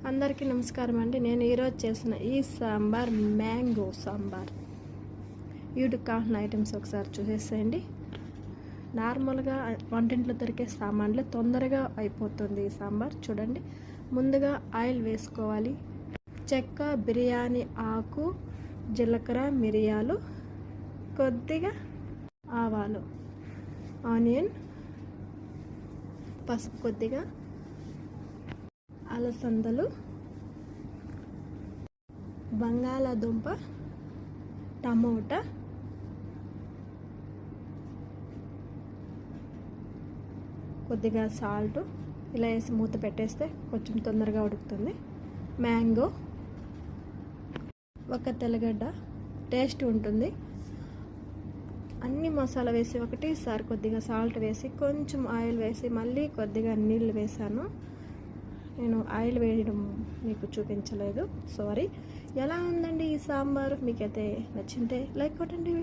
అందరికీ నమస్కారం అండి. నేను ఈరోజు చేసిన ఈ సాంబార్ మ్యాంగో సాంబార్. వీటికి కావాల్సిన ఐటమ్స్ ఒకసారి చూసేసేయండి. నార్మల్గా వంటింట్లో దొరికే సామాన్లు తొందరగా అయిపోతుంది ఈ సాంబార్. చూడండి, ముందుగా ఆయిల్ వేసుకోవాలి. చెక్క, బిర్యానీ ఆకు, జీలకర్ర, మిరియాలు, కొద్దిగా ఆవాలు, ఆనియన్, పసుపు కొద్దిగా, అలసందలు, బంగాళాదుంప, టమోటా, కొద్దిగా సాల్ట్ ఇలా వేసి మూత పెట్టేస్తే కొంచెం తొందరగా ఉడుకుతుంది. మ్యాంగో, ఒక తెల్లగడ్డ టేస్ట్ ఉంటుంది. అన్ని మసాలా వేసి ఒకటేసారి కొద్దిగా సాల్ట్ వేసి కొంచెం ఆయిల్ వేసి మళ్ళీ కొద్దిగా నీళ్ళు వేసాను. నేను ఆయిల్ వేయడం మీకు చూపించలేదు, సారీ. ఎలా ఉందండి ఈ సాంబార్? మీకైతే నచ్చింటే లైక్ కొట్టండి.